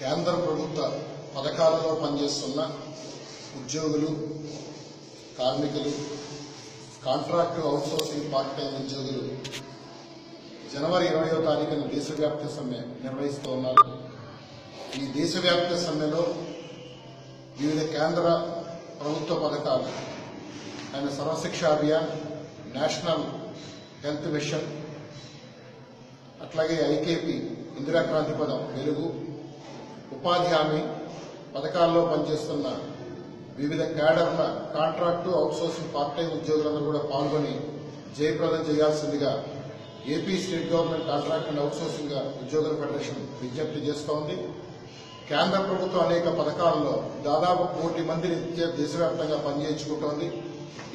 కేంద్ర ప్రభుత్వ పథకాలలో పనిచేస్తున్న ఉద్యోగులు, కార్మికులు, కాంట్రాక్టు అవుట్సోర్సింగ్ పార్ట్ టైం ఉద్యోగులు జనవరి 20వ తారీఖున దేశవ్యాప్త సమ్మె నిర్వహిస్తూ ఉన్నారు. ఈ దేశవ్యాప్త సమ్మెలో వివిధ కేంద్ర ప్రభుత్వ పథకాలు అయిన Sarva Shiksha Abhiyan, national health machine, అట్లాగే ఐకేపీ ఇందిరాక్రాంతి పదం వెలుగు, ఉపాధి హామీ పథకాల్లో పనిచేస్తున్న వివిధ క్యాడర్ల కాంట్రాక్టు అవుట్సోర్సింగ్ పార్ట్ టైం ఉద్యోగులందరూ కూడా పాల్గొని జయప్రదం చేయాల్సిందిగా AP state government contract and outsourcing ఉద్యోగుల ఫెడరేషన్ విజ్ఞప్తి చేస్తోంది. కేంద్ర ప్రభుత్వం అనేక పథకాల్లో దాదాపు 1 కోటి మందిని దేశవ్యాప్తంగా పనిచేయించుకుంటోంది.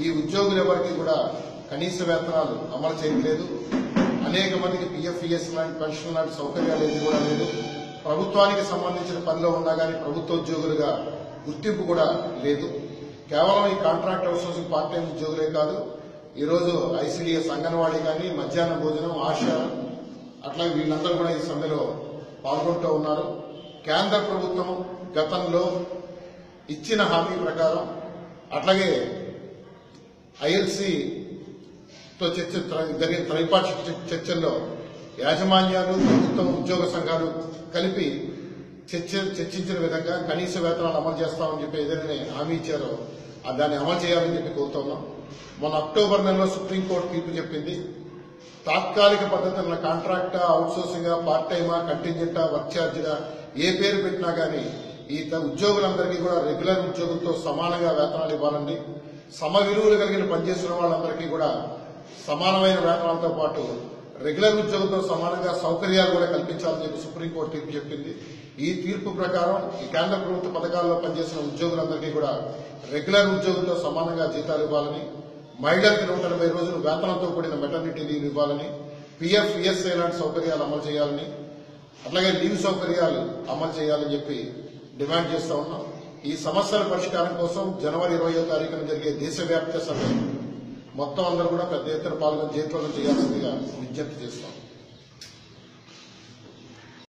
ఈ ఉద్యోగులు ఎవరికి కూడా కనీస వేతనాలు అమలు చేయట్లేదు. అనేక మందికి పీఎఫ్ఈఎస్ లాంటి పెన్షన్ లాంటి సౌకర్యాలు ఏది కూడా లేదు. ప్రభుత్వానికి సంబంధించిన పనిలో ఉన్నా కానీ ప్రభుత్వ ఉద్యోగులుగా గుర్తింపు కూడా లేదు. కేవలం ఈ కాంట్రాక్ట్ అవుట్సోర్సింగ్ పార్ట్ టైం ఉద్యోగులే కాదు, ఈరోజు ఐసీడీఎస్, అంగన్వాడీ కానీ, మధ్యాహ్న భోజనం, ఆశా, అట్లాగే వీళ్ళందరూ కూడా ఈ సమ్మెలో పాల్గొంటూ ఉన్నారు. కేంద్ర ప్రభుత్వం గతంలో ఇచ్చిన హామీ ప్రకారం, అట్లాగే ఐఎల్సీతో జరిగిన త్రైపాక్షిక చర్చల్లో యాజమాన్యాలు, ప్రభుత్వం, ఉద్యోగ సంఘాలు కలిపి చర్చించిన విధంగా కనీస వేతనాలు అమలు చేస్తామని చెప్పి ఏదైనా హామీ ఇచ్చారో దాన్ని అమలు చేయాలని చెప్పి కోరుతున్నాం. మొన్న అక్టోబర్ నెలలో సుప్రీంకోర్టు తీర్పు చెప్పింది, తాత్కాలిక పద్ధతుల కాంట్రాక్టా, అవుట్సోర్సింగ్, పార్ట్ టైమా, కంటింజెంటా, వర్క్ ఛార్జిగా ఏ పేరు పెట్టినా కానీ ఈ ఉద్యోగులందరికీ కూడా రెగ్యులర్ ఉద్యోగులతో సమానంగా వేతనాలు ఇవ్వాలండి. సమ విలువలు కలిగిన పనిచేస్తున్న వాళ్ళందరికీ కూడా సమానమైన వేతనాలతో పాటు రెగ్యులర్ ఉద్యోగులతో సమానంగా సౌకర్యాలు కూడా కల్పించాలని చెప్పి సుప్రీంకోర్టు తీర్పు చెప్పింది. ఈ తీర్పు ప్రకారం ఈ కేంద్ర ప్రభుత్వ పథకాల్లో పనిచేసిన ఉద్యోగులందరికీ కూడా రెగ్యులర్ ఉద్యోగులతో సమానంగా జీతాలు ఇవ్వాలని, మహిళలకు 180 రోజులు వేతనంతో కూడిన మెటర్నిటీ లీవ్ ఇవ్వాలని, పీఎఫ్, ఈఎస్ఐ లాంటి సౌకర్యాలు అమలు చేయాలని, అట్లాగే లీవ్ సౌకర్యాలు అమలు చేయాలని చెప్పి డిమాండ్ చేస్తూ ఉన్నాం. ఈ సమస్యల పరిష్కారం కోసం జనవరి 20వ తారీఖున జరిగే దేశవ్యాప్త సమ్మె మొత్తం అందరూ కూడా పెద్ద ఎత్తున పాల్గొని జయప్రదం చేయాల్సిందిగా విజ్ఞప్తి చేస్తాం.